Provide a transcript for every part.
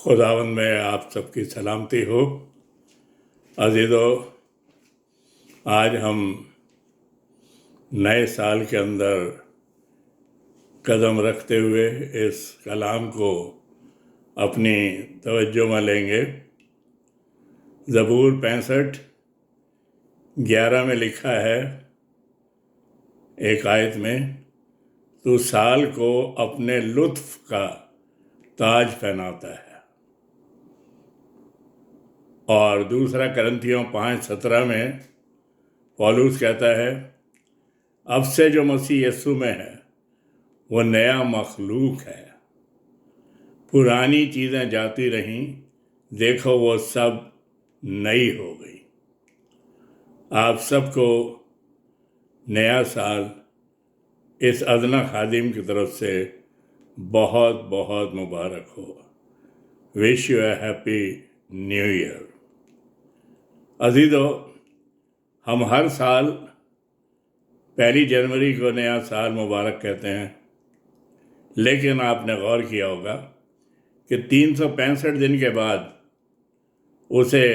خداوند میں آپ سب کی سلامتی ہو۔ عزیزو، آج ہم نئے سال کے اندر قدم رکھتے ہوئے اس کلام کو اپنی توجہ میں لیں گے۔ زبور 65:11 میں لکھا ہے، ایک آیت میں، تو سال کو اپنے لطف کا تاج پہناتا ہے۔ اور دوسرا کرنتھیوں 5:17 میں پولس کہتا ہے، اب سے جو مسیح یسوع میں ہے وہ نیا مخلوق ہے، پرانی چیزیں جاتی رہیں، دیکھو وہ سب نئی ہو گئی۔ آپ سب کو نیا سال اس ادنا خادم کی طرف سے بہت بہت مبارک ہو۔ Wish you a happy new year. عزیزو، ہم ہر سال 1 جنوری کو نیا سال مبارک کہتے ہیں، لیکن آپ نے غور کیا ہوگا کہ 365 دن کے بعد اسے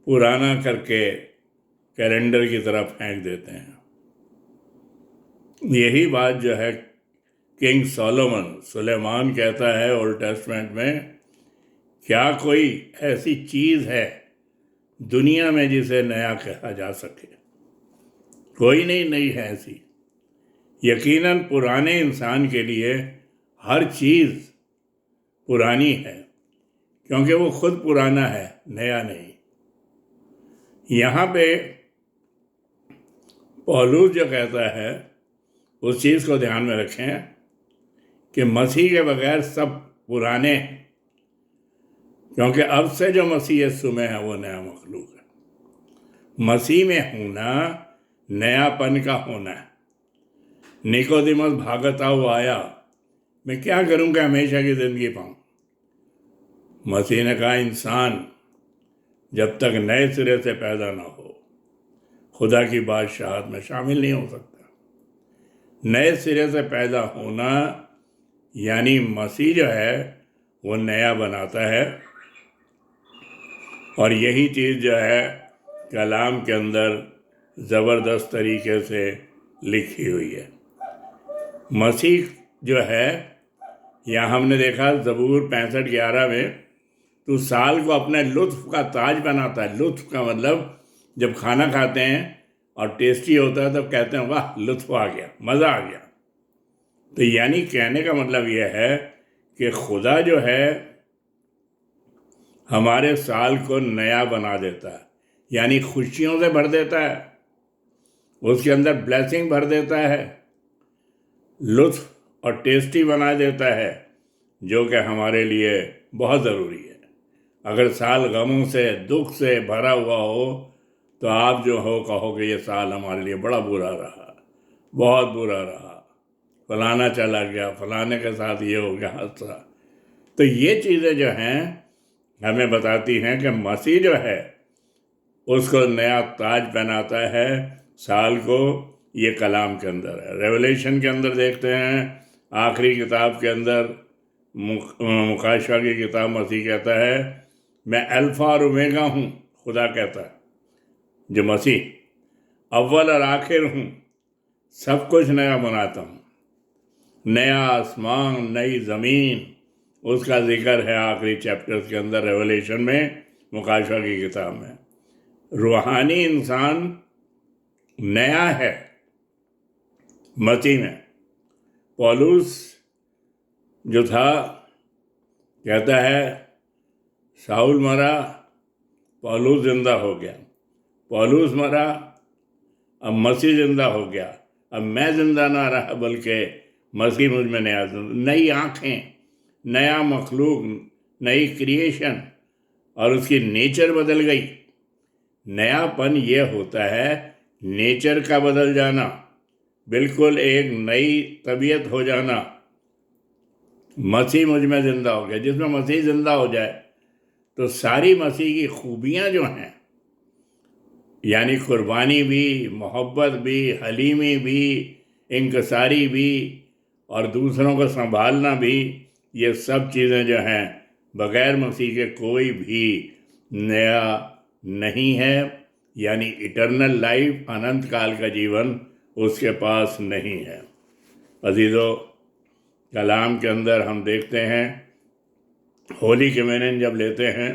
پرانا کر کے کیلنڈر کی طرف پھینک دیتے ہیں۔ یہی بات جو ہے کنگ سلیمان کہتا ہے اولڈ ٹیسٹمنٹ میں، کیا کوئی ایسی چیز ہے دنیا میں جسے نیا کہا جا سکے؟ کوئی نہیں ہے ایسی۔ یقیناً پرانے انسان کے لیے ہر چیز پرانی ہے، کیونکہ وہ خود پرانا ہے، نیا نہیں۔ یہاں پہ پولس جو کہتا ہے اس چیز کو دھیان میں رکھیں کہ مسیح کے بغیر سب پرانے ہیں، کیونکہ اب سے جو مسیح یسوع میں ہے وہ نیا مخلوق ہے۔ مسیح میں ہونا نیا پن کا ہونا ہے۔ نیکودیمس بھاگتا ہوا آیا، میں کیا کروں کہ ہمیشہ کی زندگی پاؤں؟ مسیح نے کہا، انسان جب تک نئے سرے سے پیدا نہ ہو خدا کی بادشاہت میں شامل نہیں ہو سکتا۔ نئے سرے سے پیدا ہونا یعنی مسیح جو ہے وہ نیا بناتا ہے، اور یہی چیز جو ہے کلام کے اندر زبردست طریقے سے لکھی ہوئی ہے۔ مسیح جو ہے، یہاں ہم نے دیکھا زبور 65:11 میں، تو سال کو اپنے لطف کا تاج بناتا ہے۔ لطف کا مطلب جب کھانا کھاتے ہیں اور ٹیسٹی ہوتا ہے تب کہتے ہیں واہ لطف آ گیا، مزہ آ گیا۔ تو یعنی کہنے کا مطلب یہ ہے کہ خدا جو ہے ہمارے سال کو نیا بنا دیتا ہے، یعنی خوشیوں سے بھر دیتا ہے، اس کے اندر بلیسنگ بھر دیتا ہے، لطف اور ٹیسٹی بنا دیتا ہے، جو کہ ہمارے لیے بہت ضروری ہے۔ اگر سال غموں سے، دکھ سے بھرا ہوا ہو تو آپ جو ہو کہو کہ یہ سال ہمارے لیے بڑا برا رہا، بہت برا رہا، فلانا چلا گیا، فلانے کے ساتھ یہ ہو گیا حادثہ۔ تو یہ چیزیں جو ہیں ہمیں بتاتی ہیں کہ مسیح جو ہے اس کو نیا تاج پہناتا ہے سال کو۔ یہ کلام کے اندر ہے۔ ریولیشن کے اندر دیکھتے ہیں، آخری کتاب کے اندر مکاشفہ کی کتاب، مسیح کہتا ہے میں الفا اور اومیگا ہوں۔ خدا کہتا ہے جو مسیح اول اور آخر ہوں، سب کچھ نیا بناتا ہوں۔ نیا آسمان، نئی زمین، اس کا ذکر ہے آخری چیپٹرز کے اندر ریولیشن میں، مکاشفہ کی کتاب میں۔ روحانی انسان نیا ہے مسیح میں۔ پولس جو تھا کہتا ہے ساؤل مرا، پولس زندہ ہو گیا، پولس مرا، اب مسیح زندہ ہو گیا، اب میں زندہ نہ رہا بلکہ مسیح مجھ میں نیا زندہ۔ نئی آنکھیں، نیا مخلوق، نئی کریشن، اور اس کی نیچر بدل گئی۔ نیا پن یہ ہوتا ہے نیچر کا بدل جانا، بالکل ایک نئی طبیعت ہو جانا۔ مسیح مجھ میں زندہ ہو گیا۔ جس میں مسیح زندہ ہو جائے تو ساری مسیح کی خوبیاں جو ہیں، یعنی قربانی بھی، محبت بھی، حلیمی بھی، انکساری بھی، اور دوسروں کو سنبھالنا بھی، یہ سب چیزیں جو ہیں بغیر مسیح کے کوئی بھی نیا نہیں ہے، یعنی اٹرنل لائف، اننت کال کا جیون اس کے پاس نہیں ہے۔ عزیزو، کلام کے اندر ہم دیکھتے ہیں ہولی کمیونین جب لیتے ہیں،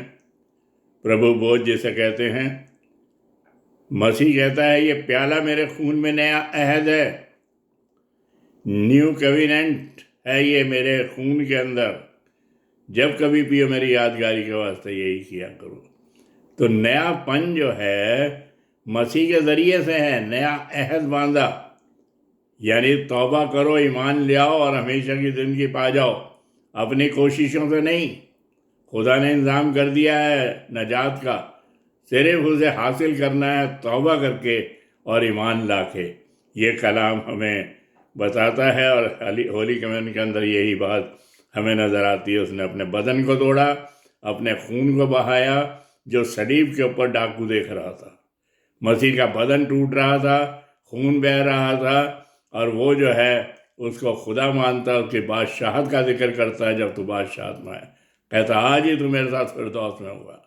پربھو بوجھ جسے کہتے ہیں، مسیح کہتا ہے یہ پیالہ میرے خون میں نیا عہد ہے، نیو کویننٹ ہے یہ میرے خون کے اندر، جب کبھی پیو میری یادگاری کے واسطے یہی کیا کرو۔ تو نیا پن جو ہے مسیح کے ذریعے سے ہے، نیا عہد باندھا، یعنی توبہ کرو، ایمان لے آؤ اور ہمیشہ کی زندگی پا جاؤ، اپنی کوششوں سے نہیں۔ خدا نے انتظام کر دیا ہے نجات کا، صرف اسے حاصل کرنا ہے توبہ کر کے اور ایمان لا کے۔ یہ کلام ہمیں بتاتا ہے، اور ہولی کمیون کے اندر یہی بات ہمیں نظر آتی ہے۔ اس نے اپنے بدن کو توڑا، اپنے خون کو بہایا، جو صلیب کے اوپر ڈاکو دیکھ رہا تھا، مسیح کا بدن ٹوٹ رہا تھا، خون بہہ رہا تھا، اور وہ جو ہے اس کو خدا مانتا، اس کی بادشاہت کا ذکر کرتا ہے۔ جب تو بادشاہت میں ہے، کہتا آج ہی تو میرے ساتھ فردوس میں ہوا۔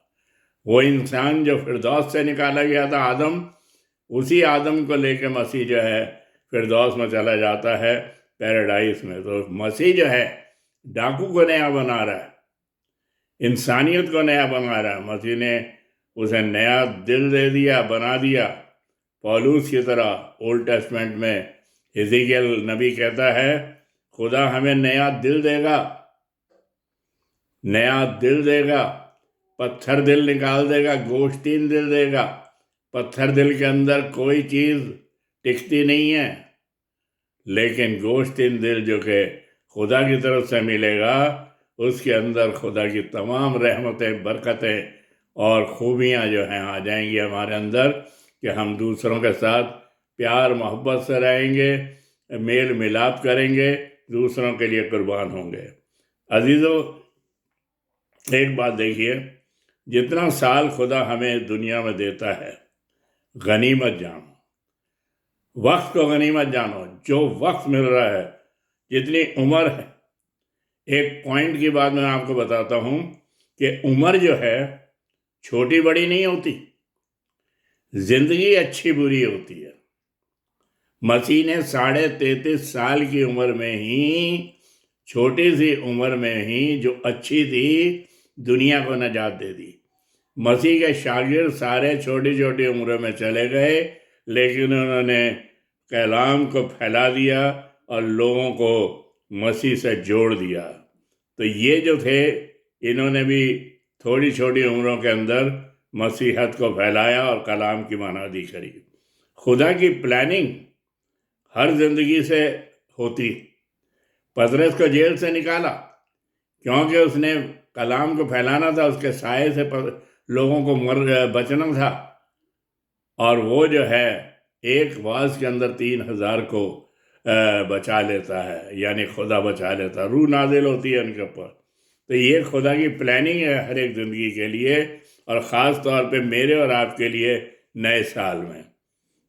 وہ انسان جو فردوس سے نکالا گیا تھا، آدم، اسی آدم کو لے کے مسیح جو ہے فردوس میں چلا جاتا ہے، پیراڈائز میں۔ تو مسیح جو ہے ڈاکو کو نیا بنا رہا ہے، انسانیت کو نیا بنا رہا ہے۔ مسیح نے اسے نیا دل دے دیا، بنا دیا۔ پولوس کی طرح اولڈ ٹیسٹمنٹ میں حزقیل نبی کہتا ہے خدا ہمیں نیا دل دے گا، نیا دل دے گا، پتھر دل نکال دے گا، گوشتین دل دے گا۔ پتھر دل کے اندر کوئی چیز ٹکتی نہیں ہے، لیکن گوشتین دل جو کہ خدا کی طرف سے ملے گا، اس کے اندر خدا کی تمام رحمتیں، برکتیں اور خوبیاں جو ہیں آ جائیں گی ہمارے اندر، کہ ہم دوسروں کے ساتھ پیار محبت سے رہیں گے، میل ملاپ کریں گے، دوسروں کے لیے قربان ہوں گے۔ عزیزو، ایک بات دیکھیے، جتنا سال خدا ہمیں دنیا میں دیتا ہے، غنیمت جانو، وقت کو غنیمت جانو۔ جو وقت مل رہا ہے، جتنی عمر ہے، ایک پوائنٹ کی بات میں آپ کو بتاتا ہوں کہ عمر جو ہے چھوٹی بڑی نہیں ہوتی، زندگی اچھی بری ہوتی ہے۔ مسیح نے 33.5 سال کی عمر میں ہی، چھوٹی سی عمر میں ہی جو اچھی تھی، دنیا کو نجات دے دی۔ مسیح کے شاگرد سارے چھوٹی چھوٹی عمروں میں چلے گئے، لیکن انہوں نے کلام کو پھیلا دیا اور لوگوں کو مسیح سے جوڑ دیا۔ تو یہ جو تھے، انہوں نے بھی تھوڑی چھوٹی عمروں کے اندر مسیحت کو پھیلایا اور کلام کی منادی کری۔ خدا کی پلاننگ ہر زندگی سے ہوتی۔ پطرس کو جیل سے نکالا کیونکہ اس نے کلام کو پھیلانا تھا، اس کے سائے سے لوگوں کو بچنا تھا، اور وہ جو ہے ایک واز کے اندر 3,000 کو بچا لیتا ہے، یعنی خدا بچا لیتا ہے، روح نازل ہوتی ہے ان کے اوپر۔ تو یہ خدا کی پلاننگ ہے ہر ایک زندگی کے لیے، اور خاص طور پہ میرے اور آپ کے لیے نئے سال میں،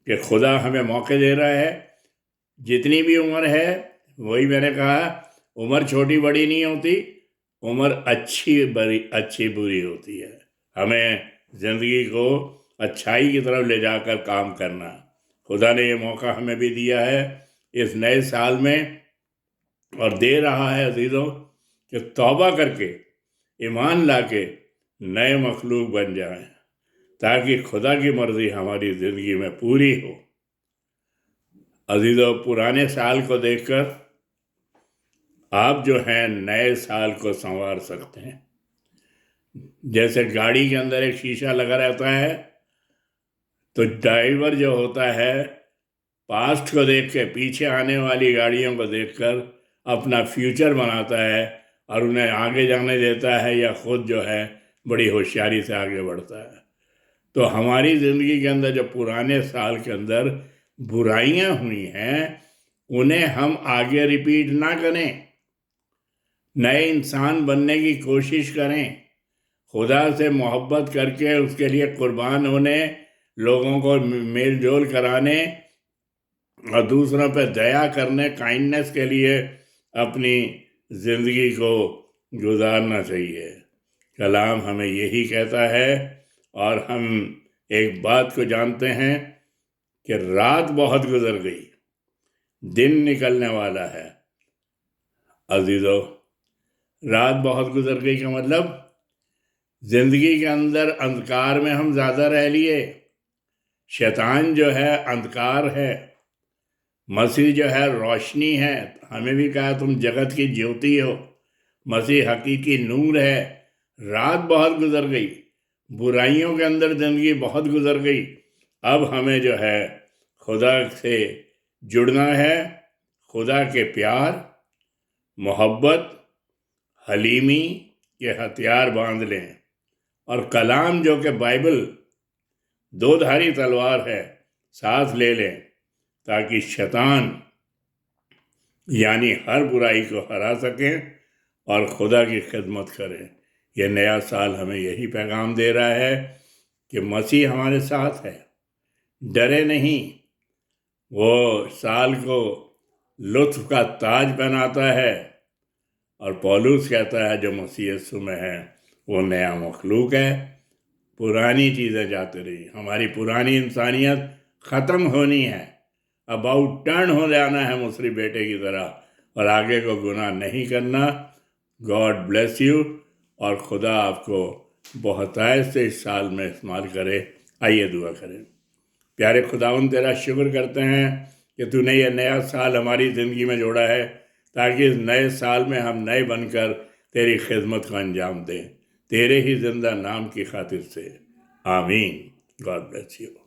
کہ خدا ہمیں موقع دے رہا ہے۔ جتنی بھی عمر ہے، وہی میں نے کہا، عمر چھوٹی بڑی نہیں ہوتی، عمر اچھی بری ہوتی ہے۔ ہمیں زندگی کو اچھائی کی طرف لے جا کر کام کرنا، خدا نے یہ موقع ہمیں بھی دیا ہے اس نئے سال میں، اور دے رہا ہے عزیزوں، کہ توبہ کر کے، ایمان لا کے نئے مخلوق بن جائیں، تاکہ خدا کی مرضی ہماری زندگی میں پوری ہو۔ عزیزوں، پرانے سال کو دیکھ کر آپ جو ہیں نئے سال کو سنوار سکتے ہیں۔ جیسے گاڑی کے اندر ایک شیشہ لگا رہتا ہے، تو ڈرائیور جو ہوتا ہے پاسٹ کو دیکھ کے، پیچھے آنے والی گاڑیوں کو دیکھ کر اپنا فیوچر بناتا ہے اور انہیں آگے جانے دیتا ہے، یا خود جو ہے بڑی ہوشیاری سے آگے بڑھتا ہے۔ تو ہماری زندگی کے اندر جو پرانے سال کے اندر برائیاں ہوئی ہیں، انہیں ہم آگے ریپیٹ نہ کریں، نئے انسان بننے کی کوشش کریں، خدا سے محبت کر کے اس کے لیے قربان ہونے، لوگوں کو میل جول کرانے اور دوسروں پہ دیا کرنے، کائنڈنس کے لیے اپنی زندگی کو گزارنا چاہیے۔ کلام ہمیں یہی کہتا ہے، اور ہم ایک بات کو جانتے ہیں کہ رات بہت گزر گئی، دن نکلنے والا ہے۔ عزیزو، رات بہت گزر گئی کا مطلب زندگی کے اندر اندھکار میں ہم زیادہ رہ لیے۔ شیطان جو ہے اندھکار ہے، مسیح جو ہے روشنی ہے۔ ہمیں بھی کہا تم جگت کی جیوتی ہو، مسیح حقیقی نور ہے۔ رات بہت گزر گئی، برائیوں کے اندر زندگی بہت گزر گئی۔ اب ہمیں جو ہے خدا سے جڑنا ہے، خدا کے پیار، محبت، حلیمی کے ہتھیار باندھ لیں، اور کلام جو کہ بائبل دو دھاری تلوار ہے ساتھ لے لیں، تاکہ شیطان یعنی ہر برائی کو ہرا سکیں اور خدا کی خدمت کریں۔ یہ نیا سال ہمیں یہی پیغام دے رہا ہے کہ مسیح ہمارے ساتھ ہے، ڈرے نہیں۔ وہ سال کو لطف کا تاج بناتا ہے، اور پولس کہتا ہے جو مسیح یسوع میں ہے وہ نیا مخلوق ہے، پرانی چیزیں جاتی رہی، ہماری پرانی انسانیت ختم ہونی ہے، اباؤٹ ٹرن ہو جانا ہے مصری بیٹے کی طرح، اور آگے کو گناہ نہیں کرنا۔ گاڈ بلیس یو، اور خدا آپ کو بہتائش سے اس سال میں استعمال کرے۔ آئیے دعا کریں۔ پیارے خداوند، تیرا شکر کرتے ہیں کہ تو نے یہ نیا سال ہماری زندگی میں جوڑا ہے، تاکہ اس نئے سال میں ہم نئے بن کر تیری خدمت کا انجام دیں، تیرے ہی زندہ نام کی خاطر سے۔ آمین۔ God bless you.